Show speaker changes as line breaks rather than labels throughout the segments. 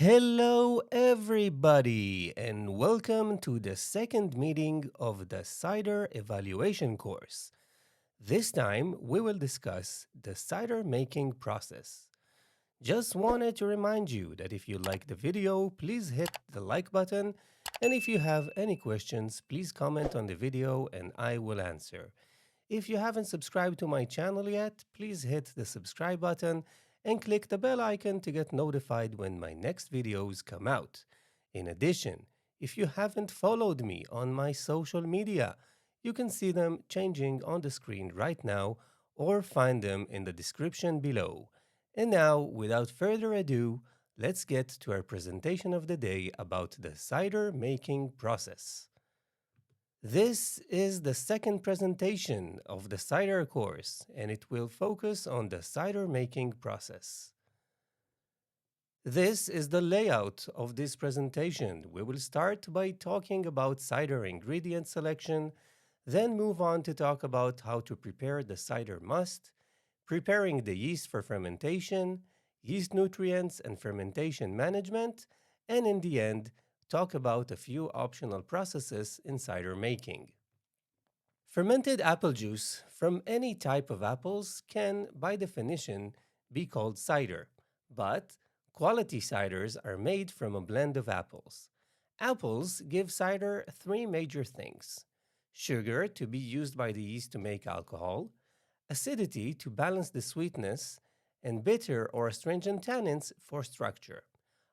Hello, everybody, and welcome to the second meeting of the cider evaluation course. This time, we will discuss the cider making process. Just wanted to remind you that if you like the video, please hit the like button, and if you have any questions, please comment on the video and I will answer. If you haven't subscribed to my channel yet, please hit the subscribe button and click the bell icon to get notified when my next videos come out. In addition, if you haven't followed me on my social media, you can see them changing on the screen right now or find them in the description below. And now, without further ado, let's get to our presentation of the day about the cider making process. This is the second presentation of the cider course, and it will focus on the cider making process. This is the layout of this presentation. We will start by talking about cider ingredient selection, then move on to talk about how to prepare the cider must, preparing the yeast for fermentation, yeast nutrients and fermentation management, and in the end, talk about a few optional processes in cider making. Fermented apple juice from any type of apples can, by definition, be called cider, but quality ciders are made from a blend of apples. Apples give cider three major things: sugar to be used by the yeast to make alcohol, acidity to balance the sweetness, and bitter or astringent tannins for structure.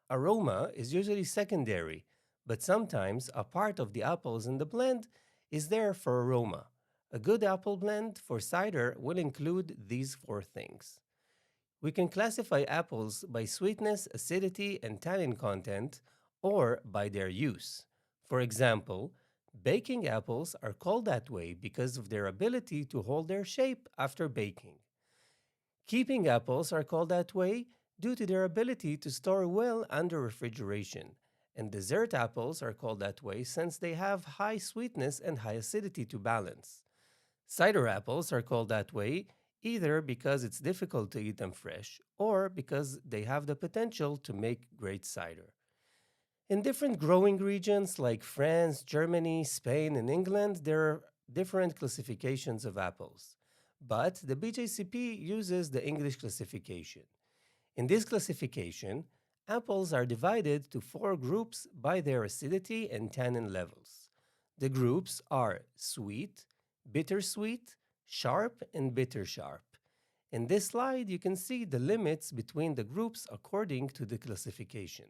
Aroma is usually secondary, but sometimes a part of the apples in the blend is there for aroma. A good apple blend for cider will include these four things. We can classify apples by sweetness, acidity, and tannin content, or by their use. For example, baking apples are called that way because of their ability to hold their shape after baking. Keeping apples are called that way due to their ability to store well under refrigeration. And dessert apples are called that way since they have high sweetness and high acidity to balance. Cider apples are called that way either because it's difficult to eat them fresh or because they have the potential to make great cider. In different growing regions like France, Germany, Spain, and England, there are different classifications of apples. But the BJCP uses the English classification. In this classification, apples are divided to four groups by their acidity and tannin levels. The groups are sweet, bittersweet, sharp, and bitter sharp. In this slide, you can see the limits between the groups according to the classification.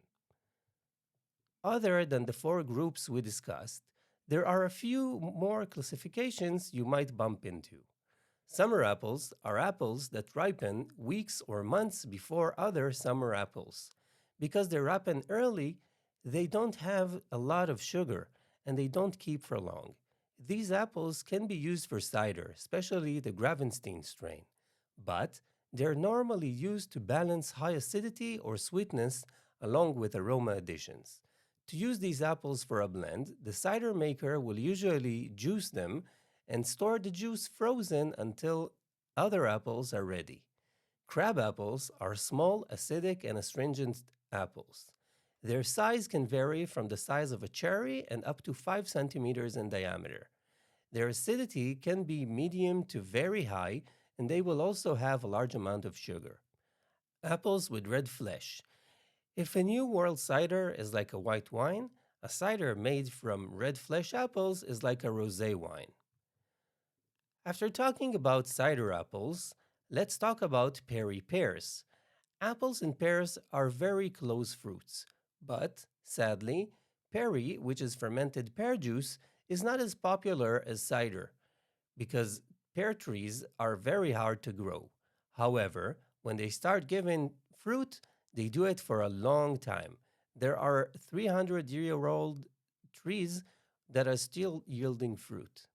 Other than the four groups we discussed, there are a few more classifications you might bump into. Summer apples are apples that ripen weeks or months before other summer apples. Because they ripen early, they don't have a lot of sugar and they don't keep for long. These apples can be used for cider, especially the Gravenstein strain, but they're normally used to balance high acidity or sweetness along with aroma additions. To use these apples for a blend, the cider maker will usually juice them and store the juice frozen until other apples are ready. Crab apples are small, acidic, and astringent apples. Their size can vary from the size of a cherry and up to 5 centimeters in diameter. Their acidity can be medium to very high, and they will also have a large amount of sugar. Apples with red flesh. If a New World cider is like a white wine, a cider made from red flesh apples is like a rosé wine. After talking about cider apples, let's talk about Perry pears. Apples and pears are very close fruits, but sadly, Perry, which is fermented pear juice, is not as popular as cider because pear trees are very hard to grow. However, when they start giving fruit, they do it for a long time. There are 300-year-old trees that are still yielding fruit.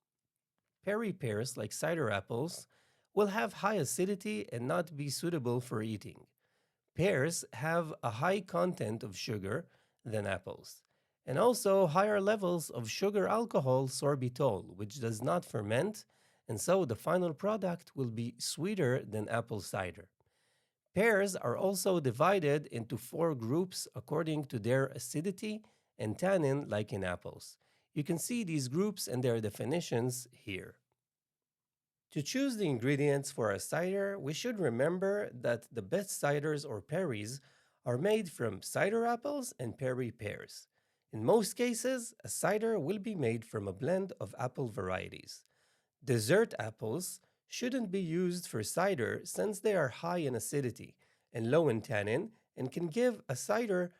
Perry pears, like cider apples, will have high acidity and not be suitable for eating. Pears have a high content of sugar than apples, and also higher levels of sugar alcohol sorbitol, which does not ferment, and so the final product will be sweeter than apple cider. Pears are also divided into four groups according to their acidity and tannin, like in apples. You can see these groups and their definitions here. To choose the ingredients for a cider, we should remember that the best ciders or perries are made from cider apples and perry pears. In most cases, a cider will be made from a blend of apple varieties. Dessert apples shouldn't be used for cider since they are high in acidity and low in tannin and can give a cider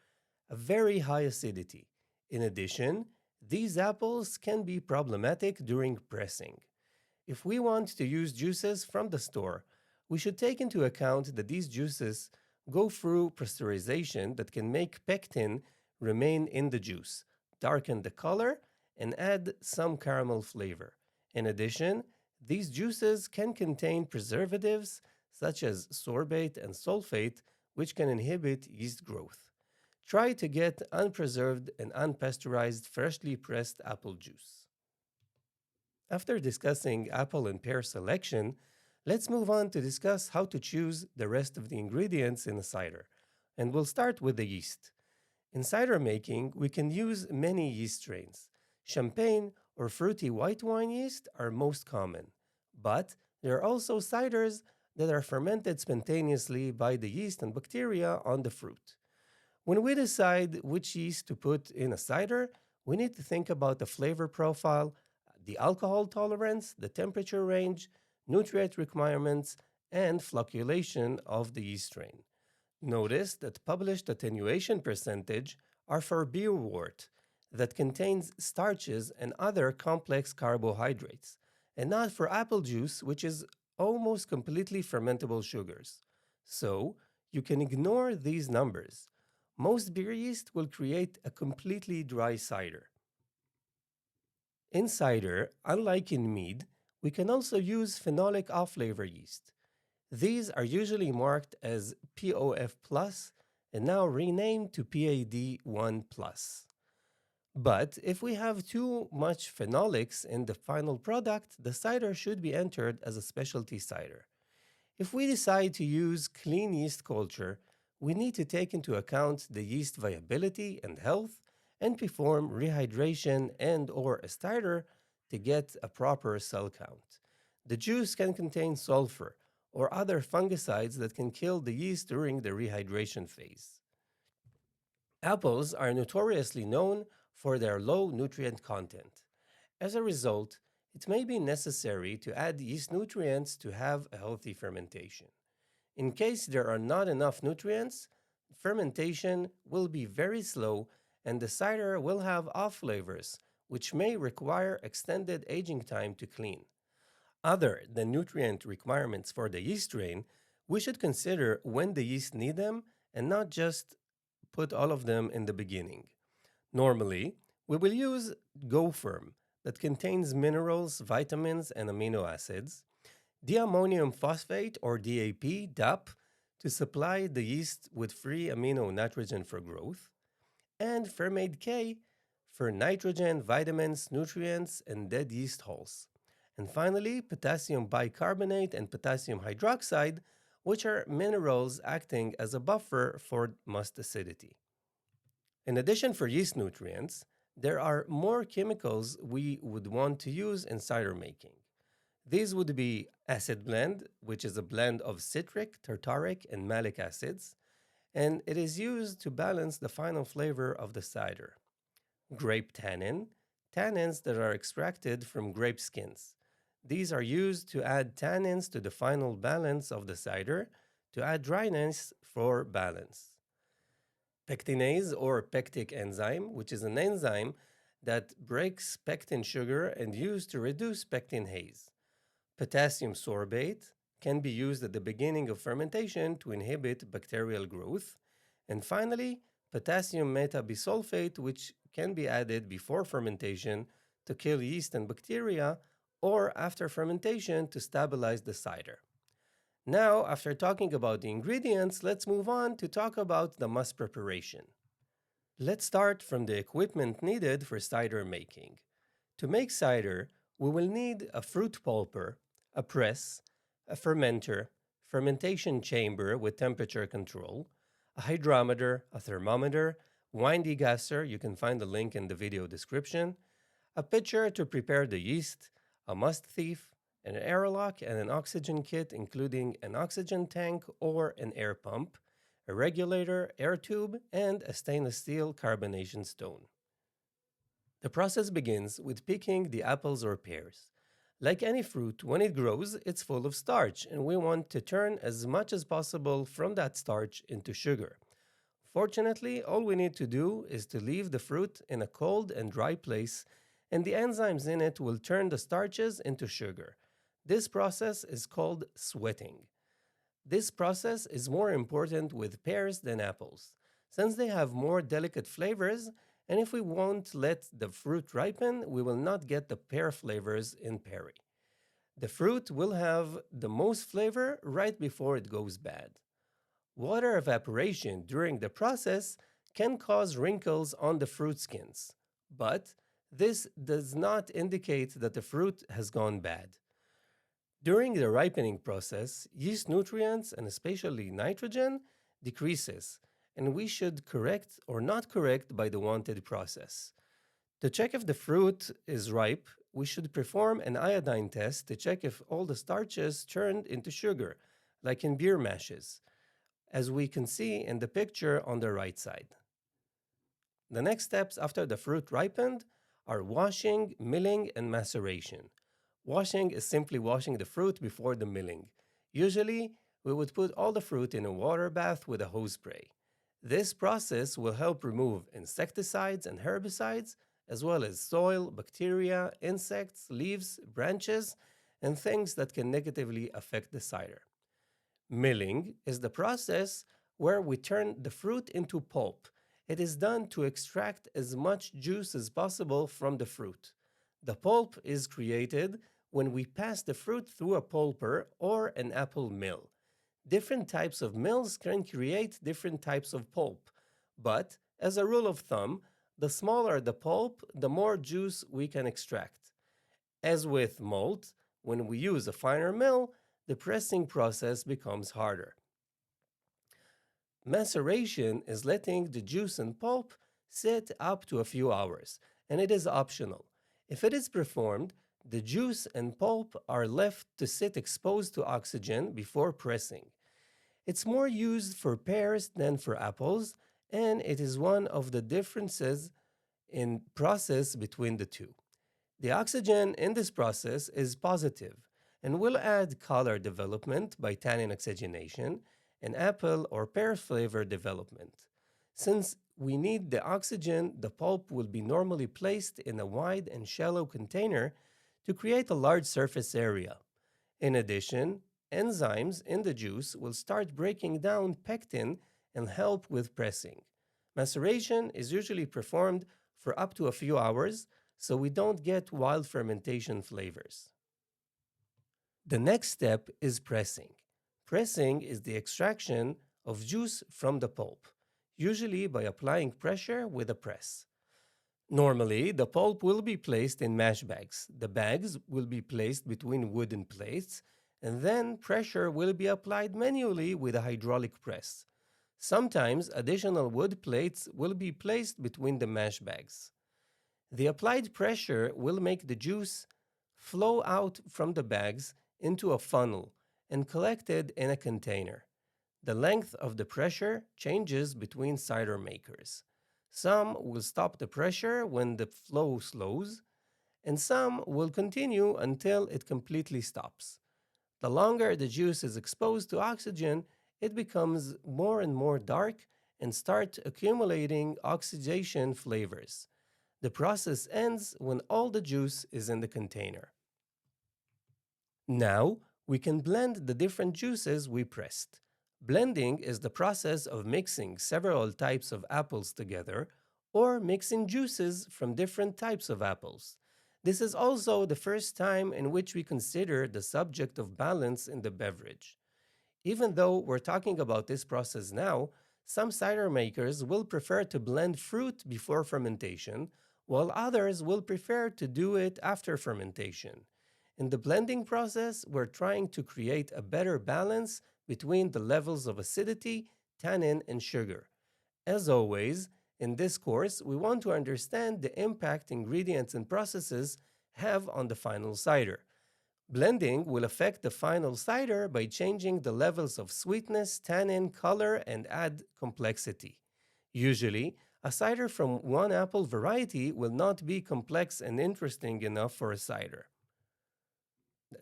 a very high acidity. In addition, these apples can be problematic during pressing. If we want to use juices from the store, we should take into account that these juices go through pasteurization that can make pectin remain in the juice, darken the color, and add some caramel flavor. In addition, these juices can contain preservatives such as sorbate and sulfate, which can inhibit yeast growth. Try to get unpreserved and unpasteurized freshly pressed apple juice. After discussing apple and pear selection, let's move on to discuss how to choose the rest of the ingredients in a cider. And we'll start with the yeast. In cider making, we can use many yeast strains. Champagne or fruity white wine yeast are most common, but there are also ciders that are fermented spontaneously by the yeast and bacteria on the fruit. When we decide which yeast to put in a cider, we need to think about the flavor profile, the alcohol tolerance, the temperature range, nutrient requirements, and flocculation of the yeast strain. Notice that published attenuation percentage are for beer wort that contains starches and other complex carbohydrates, and not for apple juice, which is almost completely fermentable sugars. So, you can ignore these numbers. Most beer yeast will create a completely dry cider. In cider, unlike in mead, we can also use phenolic off-flavor yeast. These are usually marked as POF plus and now renamed to PAD1 plus. But if we have too much phenolics in the final product, the cider should be entered as a specialty cider. If we decide to use clean yeast culture, we need to take into account the yeast viability and health and perform rehydration and or a cider to get a proper cell count. The juice can contain sulfur or other fungicides that can kill the yeast during the rehydration phase. Apples are notoriously known for their low nutrient content. As a result, it may be necessary to add yeast nutrients to have a healthy fermentation. In case there are not enough nutrients, fermentation will be very slow and the cider will have off flavors, which may require extended aging time to clean. Other than nutrient requirements for the yeast strain, we should consider when the yeast need them and not just put all of them in the beginning. Normally, we will use GoFirm that contains minerals, vitamins, and amino acids, diammonium phosphate or DAP, DAP, to supply the yeast with free amino nitrogen for growth, and Fermade K for nitrogen, vitamins, nutrients, and dead yeast hulls. And finally, potassium bicarbonate and potassium hydroxide, which are minerals acting as a buffer for must acidity. In addition for yeast nutrients, there are more chemicals we would want to use in cider making. These would be acid blend, which is a blend of citric, tartaric, and malic acids, and it is used to balance the final flavor of the cider. Grape tannin, tannins that are extracted from grape skins. These are used to add tannins to the final balance of the cider to add dryness for balance. Pectinase or pectic enzyme, which is an enzyme that breaks pectin sugar and used to reduce pectin haze. Potassium sorbate can be used at the beginning of fermentation to inhibit bacterial growth. And finally, potassium metabisulfate, which can be added before fermentation to kill yeast and bacteria, or after fermentation to stabilize the cider. Now, after talking about the ingredients, let's move on to talk about the must preparation. Let's start from the equipment needed for cider making. To make cider, we will need a fruit pulper, a press, a fermenter, fermentation chamber with temperature control, a hydrometer, a thermometer, wine degasser, you can find the link in the video description, a pitcher to prepare the yeast, a must thief, an airlock and an oxygen kit including an oxygen tank or an air pump, a regulator, air tube, and a stainless steel carbonation stone. The process begins with picking the apples or pears. Like any fruit, when it grows, it's full of starch, and we want to turn as much as possible from that starch into sugar. Fortunately, all we need to do is to leave the fruit in a cold and dry place, and the enzymes in it will turn the starches into sugar. This process is called sweating. This process is more important with pears than apples, since they have more delicate flavors, and if we won't let the fruit ripen, we will not get the pear flavors in perry. The fruit will have the most flavor right before it goes bad. Water evaporation during the process can cause wrinkles on the fruit skins, but this does not indicate that the fruit has gone bad. During the ripening process, yeast nutrients and especially nitrogen decreases, and we should correct or not correct by the wanted process. To check if the fruit is ripe, we should perform an iodine test to check if all the starches turned into sugar, like in beer mashes, as we can see in the picture on the right side. The next steps after the fruit ripened are washing, milling, and maceration. Washing is simply washing the fruit before the milling. Usually, we would put all the fruit in a water bath with a hose spray. This process will help remove insecticides and herbicides, as well as soil, bacteria, insects, leaves, branches, and things that can negatively affect the cider. Milling is the process where we turn the fruit into pulp. It is done to extract as much juice as possible from the fruit. The pulp is created when we pass the fruit through a pulper or an apple mill. Different types of mills can create different types of pulp, but as a rule of thumb, the smaller the pulp, the more juice we can extract. As with malt, when we use a finer mill, the pressing process becomes harder. Maceration is letting the juice and pulp sit up to a few hours, and it is optional. If it is performed, the juice and pulp are left to sit exposed to oxygen before pressing. It's more used for pears than for apples, and it is one of the differences in process between the two. The oxygen in this process is positive and will add color development by tannin oxygenation and apple or pear flavor development. Since we need the oxygen, the pulp will be normally placed in a wide and shallow container to create a large surface area. In addition, enzymes in the juice will start breaking down pectin and help with pressing. Maceration is usually performed for up to a few hours, so we don't get wild fermentation flavors. The next step is pressing. Pressing is the extraction of juice from the pulp, usually by applying pressure with a press. Normally, the pulp will be placed in mash bags. The bags will be placed between wooden plates, and then pressure will be applied manually with a hydraulic press. Sometimes additional wood plates will be placed between the mash bags. The applied pressure will make the juice flow out from the bags into a funnel and collected in a container. The length of the pressure changes between cider makers. Some will stop the pressure when the flow slows, and some will continue until it completely stops. The longer the juice is exposed to oxygen, it becomes more and more dark and starts accumulating oxidation flavors. The process ends when all the juice is in the container. Now, we can blend the different juices we pressed. Blending is the process of mixing several types of apples together or mixing juices from different types of apples. This is also the first time in which we consider the subject of balance in the beverage. Even though we're talking about this process now, some cider makers will prefer to blend fruit before fermentation, while others will prefer to do it after fermentation. In the blending process, we're trying to create a better balance between the levels of acidity, tannin, and sugar. As always, in this course, we want to understand the impact ingredients and processes have on the final cider. Blending will affect the final cider by changing the levels of sweetness, tannin, color, and add complexity. Usually, a cider from one apple variety will not be complex and interesting enough for a cider.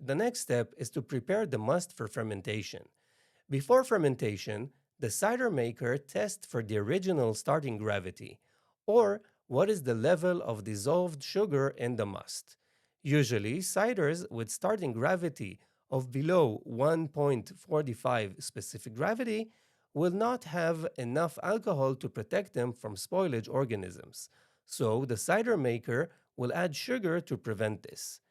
The next step is to prepare the must for fermentation. Before fermentation, the cider maker tests for the original starting gravity, or what is the level of dissolved sugar in the must. Usually, ciders with starting gravity of below 1.45 specific gravity will not have enough alcohol to protect them from spoilage organisms, so the cider maker will add sugar to prevent this.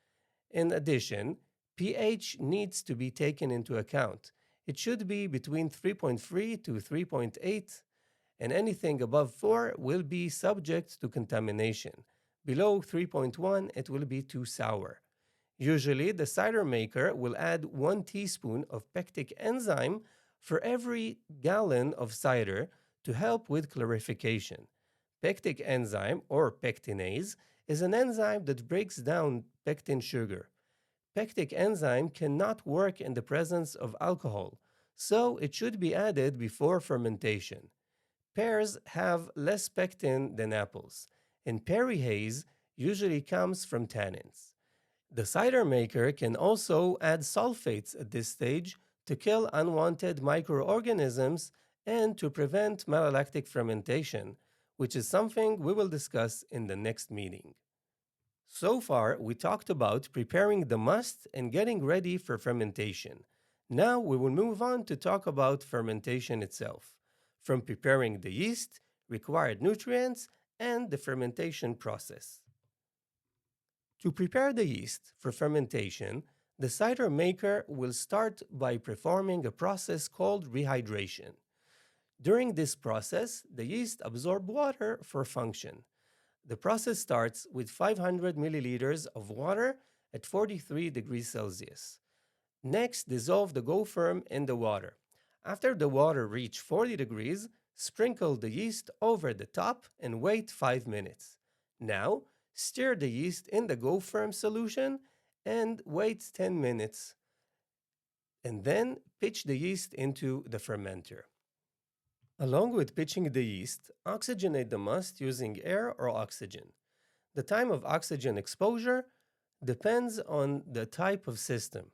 In addition, pH needs to be taken into account. It should be between 3.3 to 3.8, and anything above 4 will be subject to contamination. Below 3.1, it will be too sour. Usually, the cider maker will add 1 teaspoon of pectic enzyme for every gallon of cider to help with clarification. Pectic enzyme, or pectinase, is an enzyme that breaks down pectin sugar. Pectic enzyme cannot work in the presence of alcohol, so it should be added before fermentation. Pears have less pectin than apples, and perry haze usually comes from tannins. The cider maker can also add sulfates at this stage to kill unwanted microorganisms and to prevent malolactic fermentation, which is something we will discuss in the next meeting. So far, we talked about preparing the must and getting ready for fermentation. Now we will move on to talk about fermentation itself, from preparing the yeast, required nutrients, and the fermentation process. To prepare the yeast for fermentation, the cider maker will start by performing a process called rehydration. During this process, the yeast absorb water for function. The process starts with 500 milliliters of water at 43 degrees Celsius. Next, dissolve the go-firm in the water. After the water reaches 40 degrees, sprinkle the yeast over the top and wait 5 minutes. Now, stir the yeast in the go-firm solution and wait 10 minutes. And then pitch the yeast into the fermenter. Along with pitching the yeast, oxygenate the must using air or oxygen. The time of oxygen exposure depends on the type of system.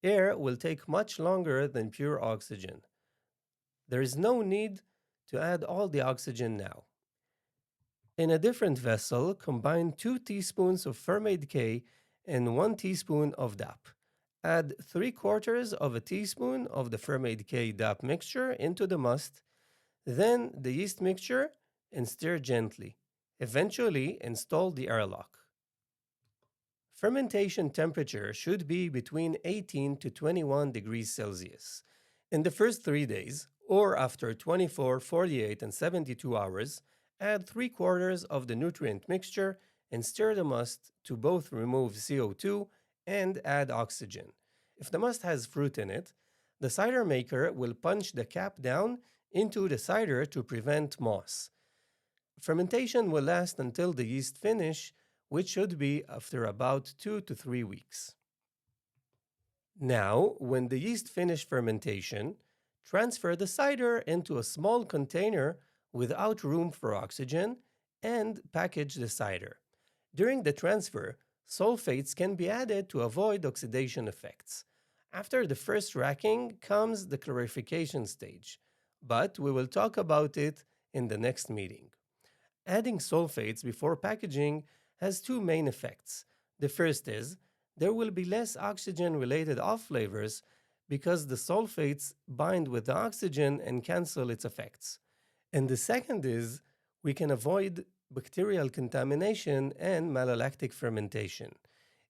Air will take much longer than pure oxygen. There is no need to add all the oxygen now. In a different vessel, combine 2 teaspoons of Fermade K and 1 teaspoon of DAP. Add 3/4 of a teaspoon of the Fermade K DAP mixture into the must, then the yeast mixture, and stir gently. Eventually, install the airlock. Fermentation temperature should be between 18 to 21 degrees Celsius. In the first 3 days, or after 24, 48, and 72 hours, add 3/4 of the nutrient mixture and stir the must to both remove CO2 and add oxygen. If the must has fruit in it, the cider maker will punch the cap down into the cider to prevent moss. Fermentation will last until the yeast finish, which should be after about 2 to 3 weeks. Now, when the yeast finish fermentation, transfer the cider into a small container without room for oxygen and package the cider. During the transfer, sulfates can be added to avoid oxidation effects. After the first racking comes the clarification stage, but we will talk about it in the next meeting. Adding sulfates before packaging has 2 main effects. The first is there will be less oxygen-related off-flavors because the sulfates bind with the oxygen and cancel its effects. And the second is we can avoid bacterial contamination and malolactic fermentation.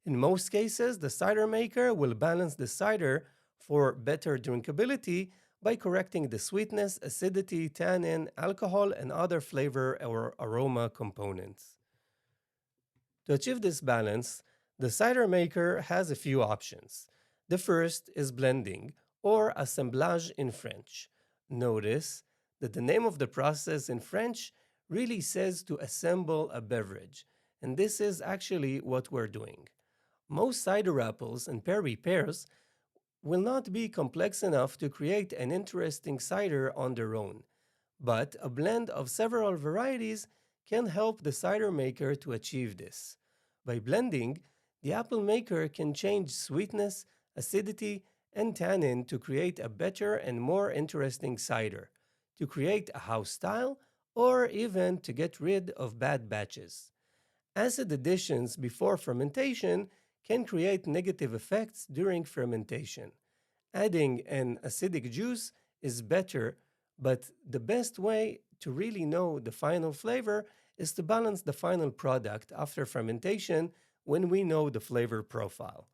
In most cases, the cider maker will balance the cider for better drinkability by correcting the sweetness, acidity, tannin, alcohol, and other flavor or aroma components. To achieve this balance, the cider maker has a few options. The first is blending, or assemblage in French. Notice that the name of the process in French really says to assemble a beverage, and this is actually what we're doing. Most cider apples and perry pears will not be complex enough to create an interesting cider on their own, but a blend of several varieties can help the cider maker to achieve this. By blending, the apple maker can change sweetness, acidity, and tannin to create a better and more interesting cider, to create a house style, or even to get rid of bad batches. Acid additions before fermentation can create negative effects during fermentation. Adding an acidic juice is better, but the best way to really know the final flavor is to balance the final product after fermentation when we know the flavor profile.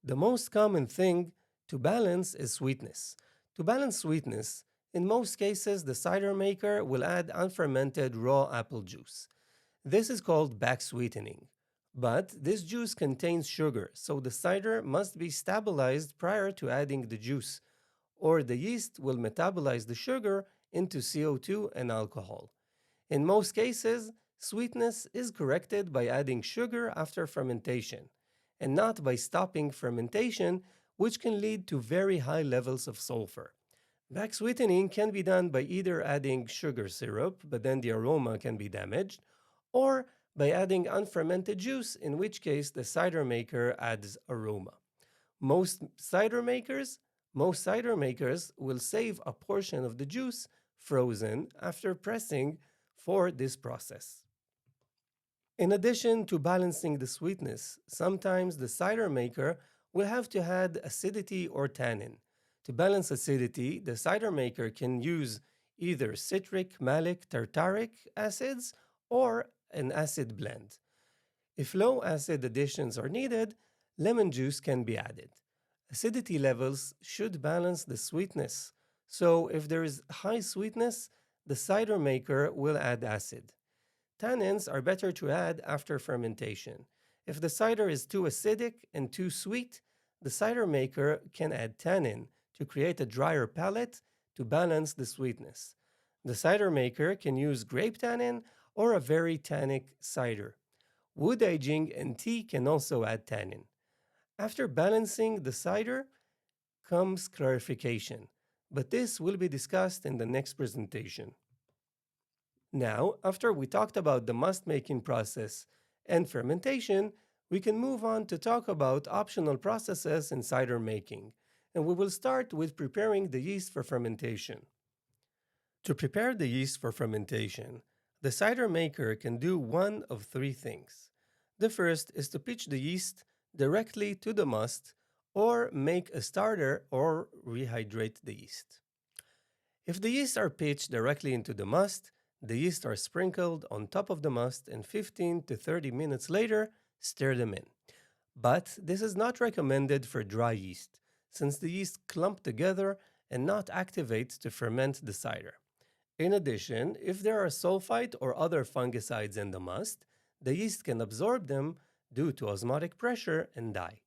The most common thing to balance is sweetness. To balance sweetness, in most cases, the cider maker will add unfermented raw apple juice. This is called back sweetening. But this juice contains sugar, so the cider must be stabilized prior to adding the juice, or the yeast will metabolize the sugar into CO2 and alcohol. In most cases, sweetness is corrected by adding sugar after fermentation, and not by stopping fermentation, which can lead to very high levels of sulfur. Back sweetening can be done by either adding sugar syrup, but then the aroma can be damaged, or by adding unfermented juice, in which case the cider maker adds aroma. Most cider makers most cider makers will save a portion of the juice frozen after pressing for this process. In addition to balancing the sweetness, sometimes the cider maker will have to add acidity or tannin. To balance acidity, the cider maker can use either citric, malic, tartaric acids or an acid blend. If low acid additions are needed, lemon juice can be added. Acidity levels should balance the sweetness, so if there is high sweetness, the cider maker will add acid. Tannins are better to add after fermentation. If the cider is too acidic and too sweet, the cider maker can add tannin to create a drier palate to balance the sweetness. The cider maker can use grape tannin or a very tannic cider. Wood aging and tea can also add tannin. After balancing the cider comes clarification, but this will be discussed in the next presentation. Now, after we talked about the must making process and fermentation, we can move on to talk about optional processes in cider making, and we will start with preparing the yeast for fermentation. To prepare the yeast for fermentation, the cider maker can do one of three things. The first is to pitch the yeast directly to the must or make a starter or rehydrate the yeast. If the yeast are pitched directly into the must, the yeast are sprinkled on top of the must and 15 to 30 minutes later, stir them in. But this is not recommended for dry yeast, since the yeast clump together and not activate to ferment the cider. In addition, if there are sulfite or other fungicides in the must, the yeast can absorb them due to osmotic pressure and die.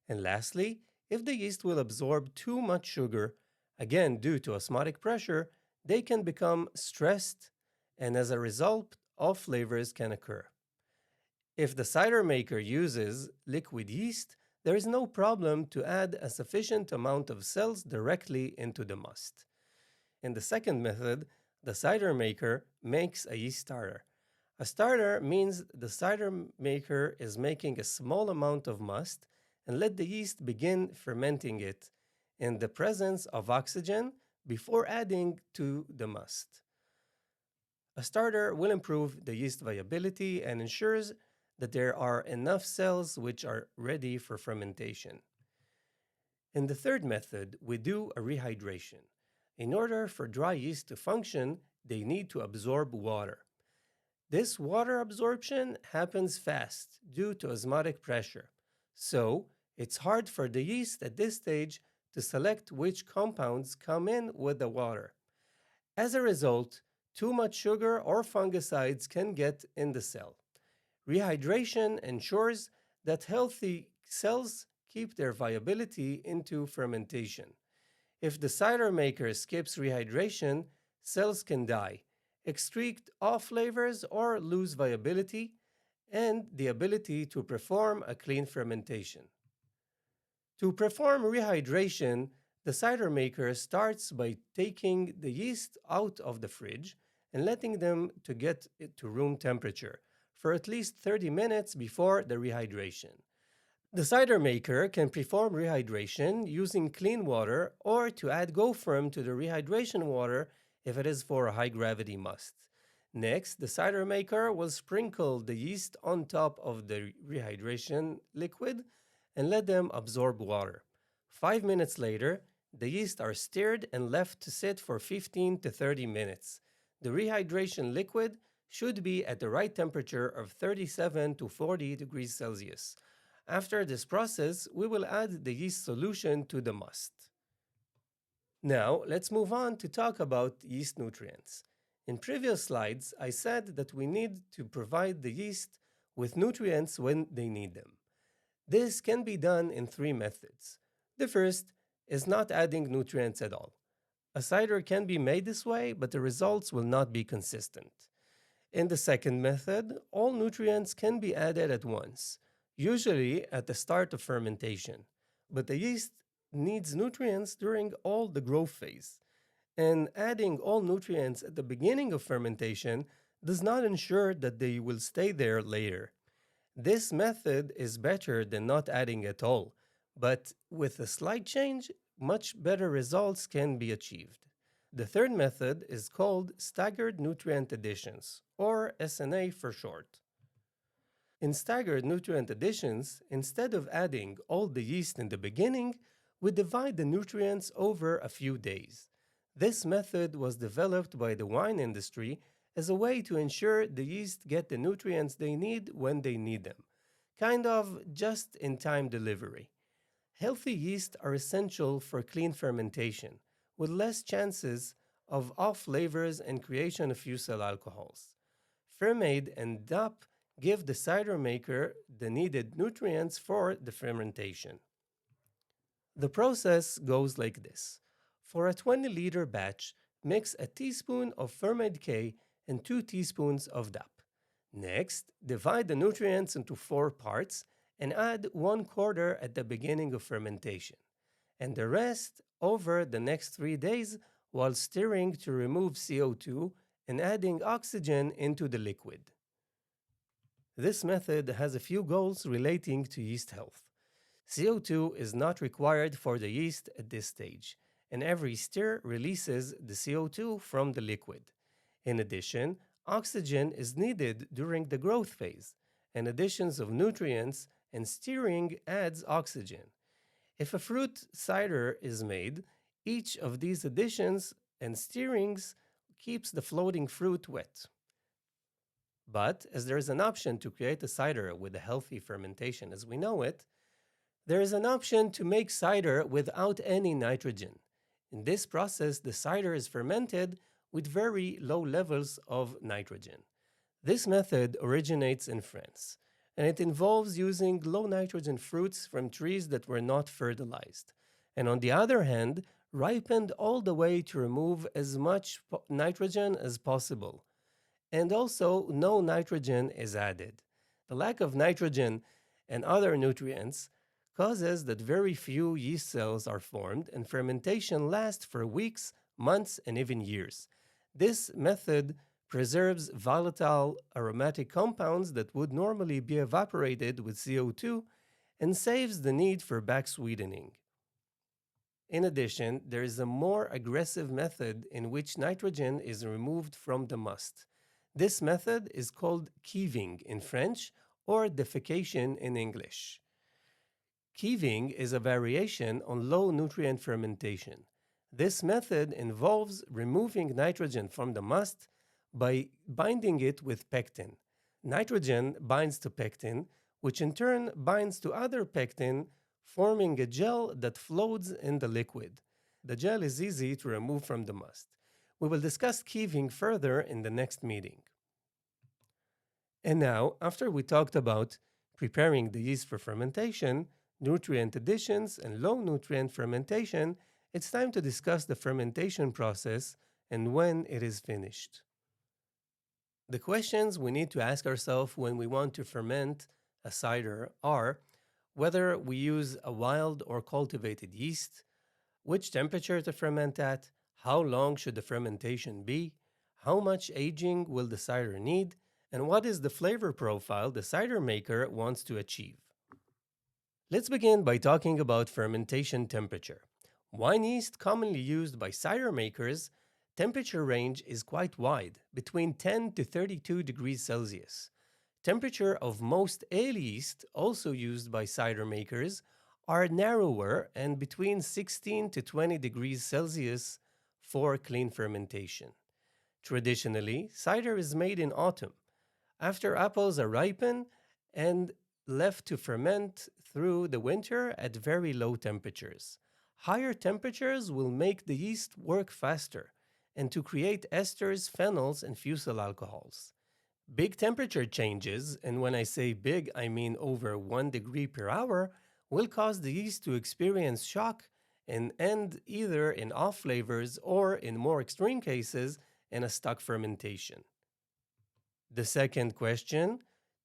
And lastly, if the yeast will absorb too much sugar, again due to osmotic pressure, they can become stressed, and as a result, off flavors can occur. If the cider maker uses liquid yeast, there is no problem to add a sufficient amount of cells directly into the must. In the second method, the cider maker makes a yeast starter. A starter means the cider maker is making a small amount of must and let the yeast begin fermenting it in the presence of oxygen before adding to the must. A starter will improve the yeast viability and ensures that there are enough cells which are ready for fermentation. In the third method, we do a rehydration. In order for dry yeast to function, they need to absorb water. This water absorption happens fast due to osmotic pressure, so it's hard for the yeast at this stage to select which compounds come in with the water. As a result, too much sugar or fungicides can get in the cell. Rehydration ensures that healthy cells keep their viability into fermentation. If the cider maker skips rehydration, cells can die, excrete off flavors, or lose viability and the ability to perform a clean fermentation. To perform rehydration, the cider maker starts by taking the yeast out of the fridge and letting them to get it to room temperature for at least 30 minutes before the rehydration. The cider maker can perform rehydration using clean water or to add gopherm to the rehydration water if it is for a high gravity must. Next, the cider maker will sprinkle the yeast on top of the rehydration liquid and let them absorb water. 5 minutes later, the yeast are stirred and left to sit for 15 to 30 minutes. The rehydration liquid should be at the right temperature of 37 to 40 degrees Celsius. After this process, we will add the yeast solution to the must. Now, let's move on to talk about yeast nutrients. In previous slides, I said that we need to provide the yeast with nutrients when they need them. This can be done in three methods. The first is not adding nutrients at all. A cider can be made this way, but the results will not be consistent. In the second method, all nutrients can be added at once, usually at the start of fermentation, but the yeast needs nutrients during all the growth phase. And adding all nutrients at the beginning of fermentation does not ensure that they will stay there later. This method is better than not adding at all, but with a slight change, much better results can be achieved. The third method is called staggered nutrient additions, or SNA for short. In staggered nutrient additions, instead of adding all the yeast in the beginning, we divide the nutrients over a few days. This method was developed by the wine industry as a way to ensure the yeast get the nutrients they need when they need them, kind of just-in-time delivery. Healthy yeast are essential for clean fermentation, with less chances of off flavors and creation of fusel alcohols. Fermade and DAP give the cider maker the needed nutrients for the fermentation. The process goes like this. For a 20-liter batch, mix a teaspoon of Fermade K and 2 teaspoons of DAP. Next, divide the nutrients into 4 parts and add 1/4 at the beginning of fermentation, and the rest over the next 3 days while stirring to remove CO2 and adding oxygen into the liquid. This method has a few goals relating to yeast health. CO2 is not required for the yeast at this stage, and every stir releases the CO2 from the liquid. In addition, oxygen is needed during the growth phase, and additions of nutrients and stirring adds oxygen. If a fruit cider is made, each of these additions and stirrings keeps the floating fruit wet. But as there is an option to create a cider with a healthy fermentation as we know it, there is an option to make cider without any nitrogen. In this process, the cider is fermented with very low levels of nitrogen. This method originates in France, and it involves using low nitrogen fruits from trees that were not fertilized, and on the other hand, ripened all the way to remove as much nitrogen as possible. And also, no nitrogen is added. The lack of nitrogen and other nutrients causes that very few yeast cells are formed and fermentation lasts for weeks, months, and even years. This method preserves volatile aromatic compounds that would normally be evaporated with CO2 and saves the need for back sweetening. In addition, there is a more aggressive method in which nitrogen is removed from the must. This method is called kieving in French or defecation in English. Kieving is a variation on low nutrient fermentation. This method involves removing nitrogen from the must by binding it with pectin. Nitrogen binds to pectin, which in turn binds to other pectin, forming a gel that floats in the liquid. The gel is easy to remove from the must. We will discuss kieving further in the next meeting. And now, after we talked about preparing the yeast for fermentation, nutrient additions, and low nutrient fermentation, it's time to discuss the fermentation process and when it is finished. The questions we need to ask ourselves when we want to ferment a cider are whether we use a wild or cultivated yeast, which temperature to ferment at, how long should the fermentation be, how much aging will the cider need, and what is the flavor profile the cider maker wants to achieve. Let's begin by talking about fermentation temperature. Wine yeast, commonly used by cider makers, temperature range is quite wide, between 10 to 32 degrees Celsius. Temperature of most ale yeast, also used by cider makers, are narrower and between 16 to 20 degrees Celsius for clean fermentation. Traditionally, cider is made in autumn, after apples are ripened and left to ferment through the winter at very low temperatures. Higher temperatures will make the yeast work faster and to create esters, phenols, and fusel alcohols. Big temperature changes, and when I say big, I mean over 1 degree per hour, will cause the yeast to experience shock and end either in off flavors or, in more extreme cases, in a stuck fermentation. The second question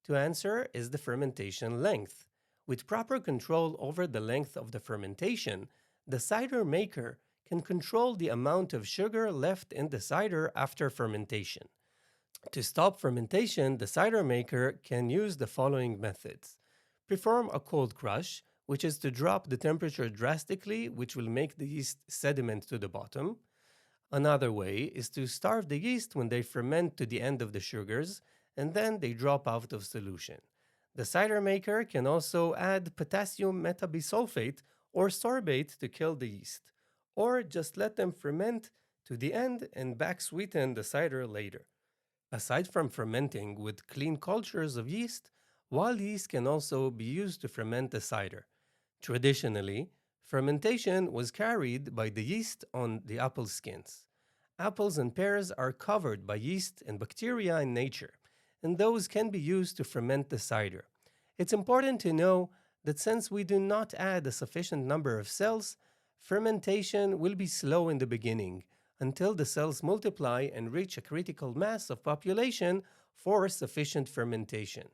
to answer is the fermentation length. With proper control over the length of the fermentation, the cider maker can control the amount of sugar left in the cider after fermentation. To stop fermentation, the cider maker can use the following methods. Perform a cold crush, which is to drop the temperature drastically, which will make the yeast sediment to the bottom. Another way is to starve the yeast when they ferment to the end of the sugars, and then they drop out of solution. The cider maker can also add potassium metabisulfate or sorbate to kill the yeast, or just let them ferment to the end and back sweeten the cider later. Aside from fermenting with clean cultures of yeast, wild yeast can also be used to ferment the cider. Traditionally, fermentation was carried by the yeast on the apple skins. Apples and pears are covered by yeast and bacteria in nature, and those can be used to ferment the cider. It's important to know that since we do not add a sufficient number of cells, fermentation will be slow in the beginning until the cells multiply and reach a critical mass of population for sufficient fermentation.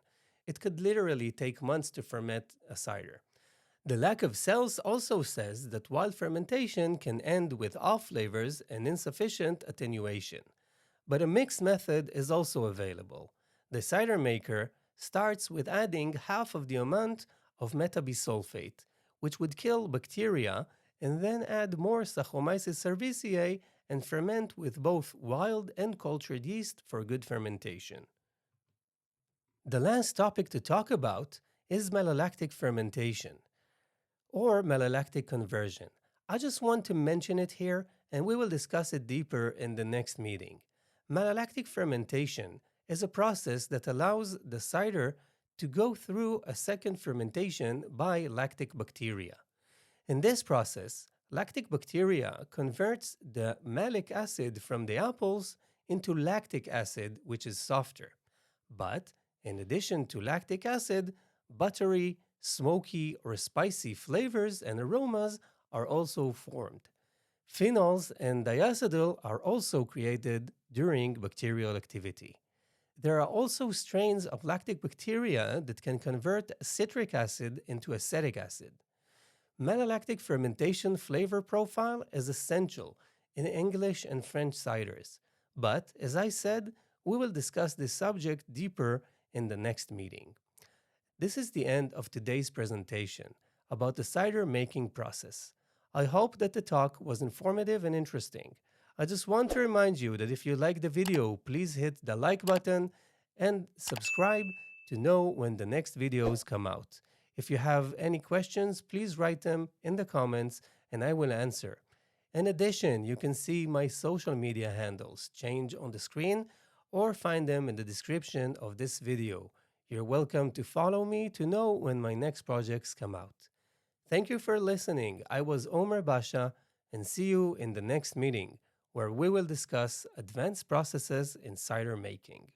It could literally take months to ferment a cider. The lack of cells also says that wild fermentation can end with off flavors and insufficient attenuation. But a mixed method is also available. The cider maker starts with adding half of the amount of metabisulfate, which would kill bacteria, and then add more Saccharomyces cerevisiae and ferment with both wild and cultured yeast for good fermentation. The last topic to talk about is malolactic fermentation, or malolactic conversion. I just want to mention it here, and we will discuss it deeper in the next meeting. Malolactic fermentation is a process that allows the cider to go through a second fermentation by lactic bacteria. In this process, lactic bacteria converts the malic acid from the apples into lactic acid, which is softer. But in addition to lactic acid, buttery, smoky, or spicy flavors and aromas are also formed. Phenols and diacetyl are also created during bacterial activity. There are also strains of lactic bacteria that can convert citric acid into acetic acid. Malolactic fermentation flavor profile is essential in English and French ciders, but as I said, we will discuss this subject deeper in the next meeting. This is the end of today's presentation about the cider making process. I hope that the talk was informative and interesting. I just want to remind you that if you like the video, please hit the like button and subscribe to know when the next videos come out. If you have any questions, please write them in the comments and I will answer. In addition, you can see my social media handles change on the screen or find them in the description of this video. You're welcome to follow me to know when my next projects come out. Thank you for listening. I was Omer Basha, and see you in the next meeting, where we will discuss advanced processes in cider making.